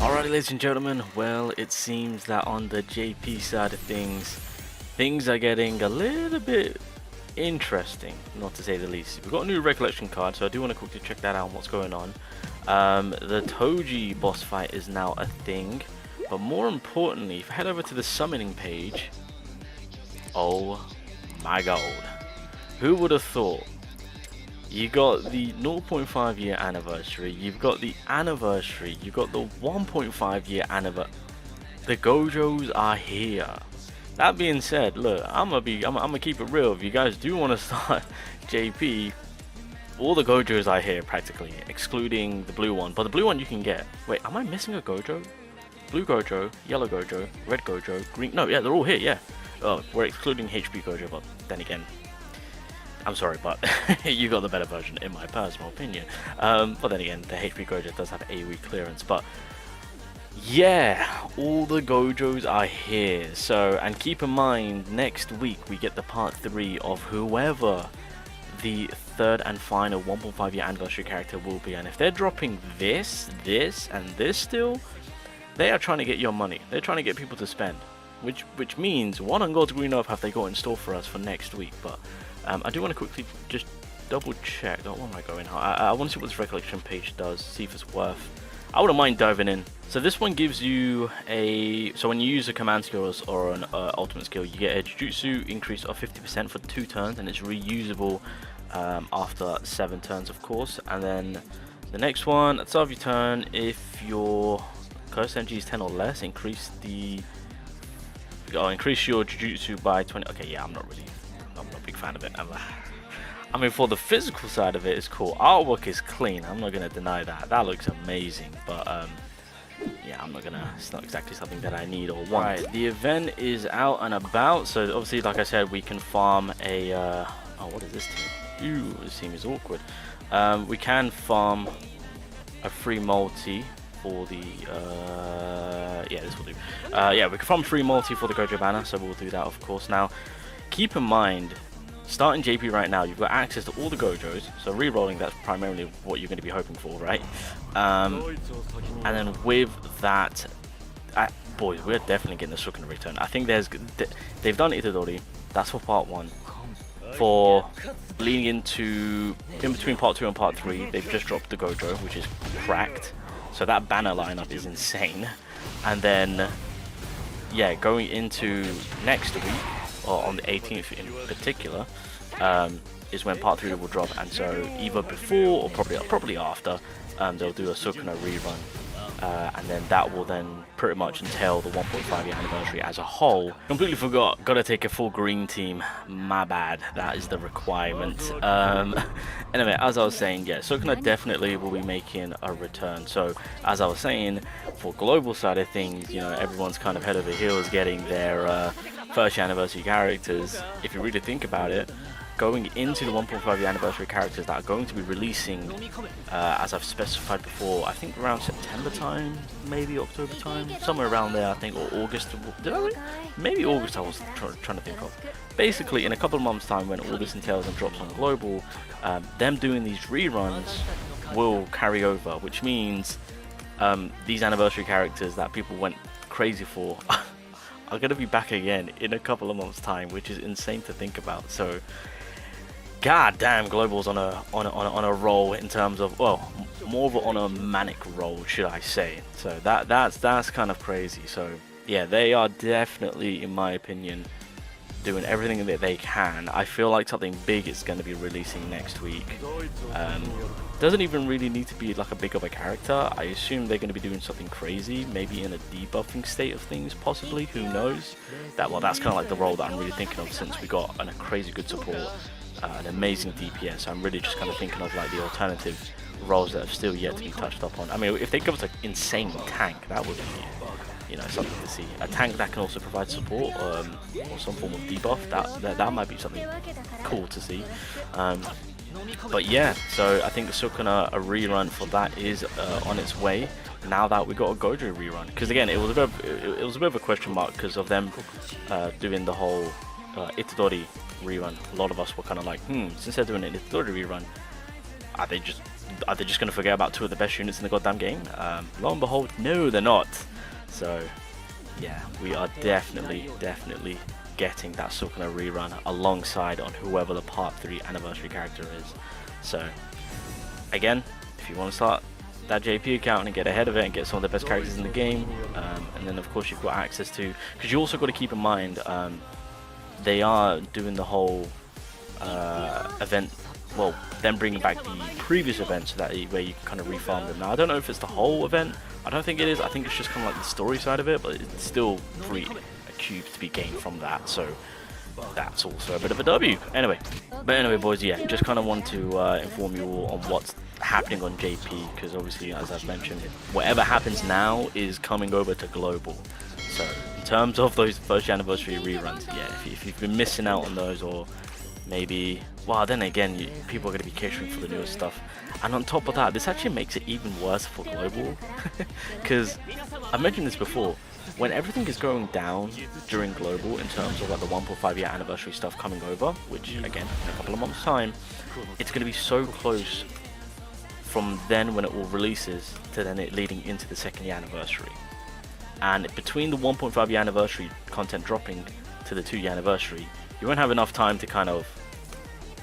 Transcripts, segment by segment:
Alright, ladies and gentlemen, well, it seems that on the JP side of things are getting a little bit interesting, not to say the least. We've got a new Recollection card, so I do want to quickly check that out and what's going on. The Toji boss fight is now a thing, but more importantly, if I head over to the summoning page, oh my god, who would have thought? You got the 0.5 year anniversary, you've got the anniversary, you've got the 1.5 year anniversary. The Gojos are here. That being said, look, I'm gonna keep it real. If you guys do want to start JP, all the Gojos are here practically, excluding the blue one. But the blue one you can get. Wait, am I missing a Gojo? Blue Gojo, yellow Gojo, red Gojo, green. No, yeah, they're all here. Yeah. Oh, we're excluding HP Gojo, but then again, I'm sorry, but you got the better version in my personal opinion. But then again, the HP Gojo does have AoE clearance. But yeah, all the Gojos are here. So, and keep in mind, next week we get the part 3 of whoever the third and final 1.5 year anniversary character will be. And if they're dropping this, and this still, they are trying to get your money. They're trying to get people to spend. Which means, what on God's green earth have they got in store for us for next week? But I do want to quickly just double check. Oh, where am I going? I want to see what this Recollection page does, see if it's worth. I wouldn't mind diving in. So this one gives you a, so when you use a command skill or an ultimate skill, you get a Jujutsu increase of 50% for 2 turns, and it's reusable after 7 turns, of course. And then the next one, at the start of your turn, if your curse MG is 10 or less, increase your Jujutsu by 20. Okay, yeah, I'm not a big fan of it. I mean, for the physical side of it, it's cool. Artwork is clean. I'm not gonna deny that. That looks amazing. But yeah, it's not exactly something that I need or want. Right, the event is out and about. So obviously, like I said, we can farm a. Oh, what is this team? Ooh, this team is awkward. We can farm a free multi for the. Yeah, this will do. Yeah, we can farm free multi for the Gojo banner. So we'll do that, of course. Now, keep in mind, starting JP right now, you've got access to all the Gojos, so re-rolling, that's primarily what you're going to be hoping for, right? And then with that, boys, we're definitely getting the Sukuna return. I think they've done Itadori, that's for part 1. For leading into, in between part 2 and part 3, they've just dropped the Gojo, which is cracked. So that banner lineup is insane. And then, yeah, going into next week, or on the 18th in particular, is when part 3 will drop, and so either before or probably after, they'll do a Sukuna rerun, and then that will then pretty much entail the 1.5 year anniversary as a whole. Completely forgot, gotta take a full green team, my bad, that is the requirement. Anyway, as I was saying, yeah, Sukuna definitely will be making a return. So as I was saying, for global side of things, you know, everyone's kind of head over heels getting their first year anniversary characters. If you really think about it, going into the 1.5 year anniversary characters that are going to be releasing, as I've specified before, I think around September time, maybe October time, somewhere around there, I think, or August. Maybe August I was trying to think of. Basically, in a couple of months time, when all this entails and drops on global, them doing these reruns will carry over, which means these anniversary characters that people went crazy for are going to be back again in a couple of months time, which is insane to think about. So god damn, global's on a roll in terms of, well, more of on a manic roll, should I say. So that's kind of crazy. So yeah, they are definitely, in my opinion, doing everything that they can. I feel like something big is going to be releasing next week. Doesn't even really need to be like a big of a character. I assume they're going to be doing something crazy, maybe in a debuffing state of things, possibly, who knows. That's kind of like the role that I'm really thinking of, since we got a crazy good support, an amazing DPS. I'm really just kind of thinking of like the alternative roles that have still yet to be touched upon. I mean, if they give us an insane tank, that would be, you know, something to see. A tank that can also provide support, or some form of debuff, that might be something cool to see. But yeah, so I think the Sukuna, a rerun for that is on its way, now that we got a Gojo rerun. Because again, it was a bit of a question mark because of them doing the whole Itadori rerun. A lot of us were kind of like, since they're doing an Itadori rerun, are they just are they just going to forget about 2 of the best units in the goddamn game? Lo and behold, no, they're not. So, yeah, we are definitely getting that Sukuna rerun alongside on whoever the Part 3 anniversary character is. So, again, if you want to start that JP account and get ahead of it and get some of the best characters in the game, and then of course you've got access to, because you also got to keep in mind, they are doing the whole event, well, then bringing back the previous event so that where you can kind of refarm them. Now, I don't know if it's the whole event. I don't think it is. I think it's just kind of like the story side of it, but it's still free cubes to be gained from that, so that's also a bit of a W. Anyway, boys, yeah, just kind of want to inform you all on what's happening on JP, because obviously, as I've mentioned, whatever happens now is coming over to global. So in terms of those first anniversary reruns, yeah, if you've been missing out on those, or maybe, well, then again, people are going to be catering for the newest stuff. And on top of that, this actually makes it even worse for global, because I mentioned this before. When everything is going down during global in terms of like the 1.5 year anniversary stuff coming over, which again in a couple of months time, it's going to be so close from then when it all releases to then it leading into the 2nd year anniversary. And between the 1.5 year anniversary content dropping to the 2 year anniversary, you won't have enough time to kind of,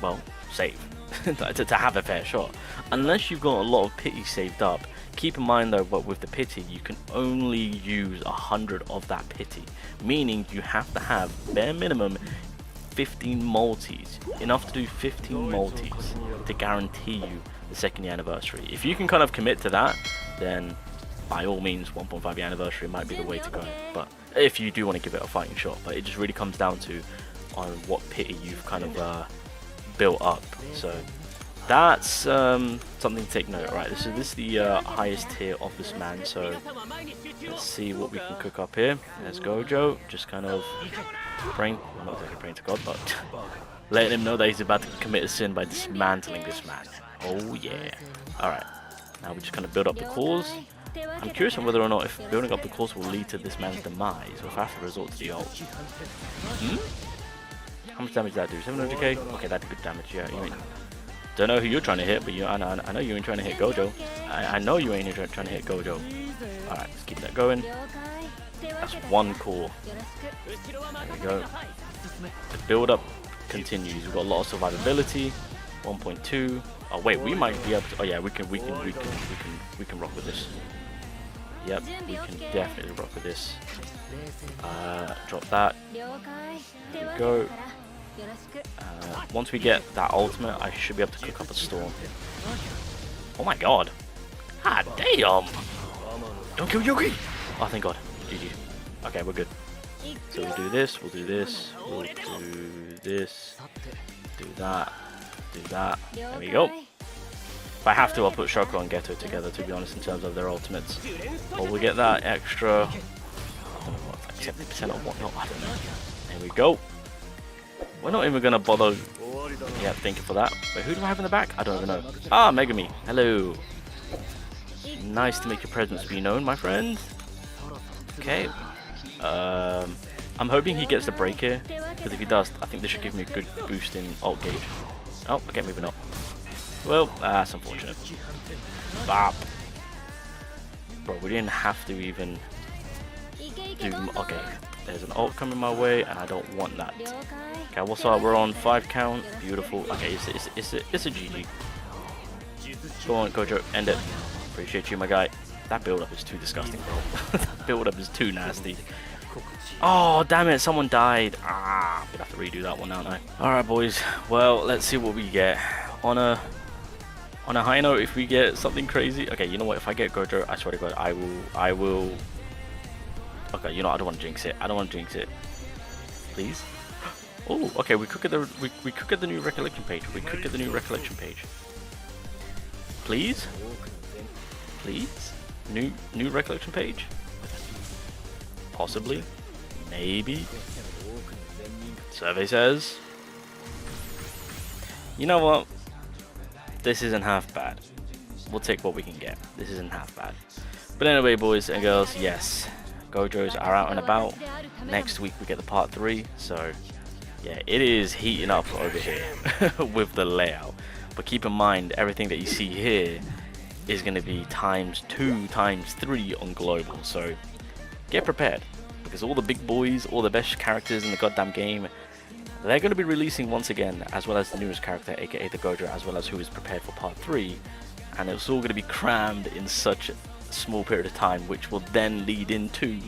well, save to have a fair shot, unless you've got a lot of pity saved up. Keep in mind though, but with the pity, you can only use 100 of that pity, meaning you have to have bare minimum 15 multis, enough to do 15 multis to guarantee you the 2nd year anniversary. If you can kind of commit to that, then by all means 1.5 year anniversary might be the way to go. But if you do want to give it a fighting shot, but it just really comes down to on what pity you've kind of built up. So that's something to take note. Right, this is the highest tier of this man, so let's see what we can cook up here. There's Gojo, just kind of praying, well, not exactly praying to God, but letting him know that he's about to commit a sin by dismantling this man. Oh yeah. Alright, now we just kind of build up the cause. I'm curious on whether or not if building up the cause will lead to this man's demise, or if I have to resort to the ult. How much damage did that do? 700k? Okay, that did good damage, yeah. You ain't, don't know who you're trying to hit, but I know you ain't trying to hit Gojo. I know you ain't trying to hit Gojo. Alright, let's keep that going. That's 1 core. There we go. The build up continues. We've got a lot of survivability. 1.2. Oh wait, we might be able to. Oh yeah, we can rock with this. Yep, we can definitely rock with this. Drop that. There we go. Once we get that ultimate, I should be able to cook up a storm. Oh my god. Ah damn! Don't kill Yogi! Oh thank god. GG. Okay, we're good. So we'll do this, we'll do this, we'll do this, do that, do that. There we go. If I have to, I'll put Shoko and Geto together, to be honest, in terms of their ultimates. But we'll get that extra, I don't know what, like 70% or whatnot, I don't know. There we go. We're not even going to bother thinking for that. Wait, who do I have in the back? I don't even know. Ah, Megami. Hello. Nice to make your presence be known, my friend. Okay. I'm hoping he gets the break here, because if he does, I think this should give me a good boost in ult gauge. Oh, okay, maybe not. Well, that's unfortunate. Bop. Bro, we didn't have to even do... Okay, there's an ult coming my way, and I don't want that. Okay, what's up? We're on 5 count. Beautiful. Okay, it's a GG. Go on, Gojo, end it. Appreciate you, my guy. That build-up is too disgusting, bro. That build-up is too nasty. Oh, damn it, someone died. Ah, we'd have to redo that one, aren't I? Alright, boys. Well, let's see what we get. On a high note, if we get something crazy... Okay, you know what? If I get Gojo, I swear to God, I will... Okay, you know, I don't want to jinx it. I don't want to jinx it. Please? Oh, okay, we could get the new Recollection page. We could get the new Recollection page. Please? Please? New Recollection page? Possibly. Maybe. Survey says. You know what? This isn't half bad. We'll take what we can get. This isn't half bad. But anyway, boys and girls, yes. Gojos are out and about. Next week we get the part 3. So, yeah, it is heating up over here with the layout. But keep in mind, everything that you see here is going to be times 2, times 3 on global. So get prepared, because all the big boys, all the best characters in the goddamn game, they're going to be releasing once again, as well as the newest character, aka the GOJO, as well as who is prepared for part 3. And it's all going to be crammed in such a small period of time, which will then lead into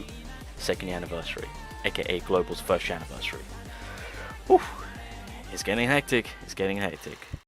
2nd year anniversary, aka Global's 1st year anniversary. Whew. It's getting hectic. It's getting hectic.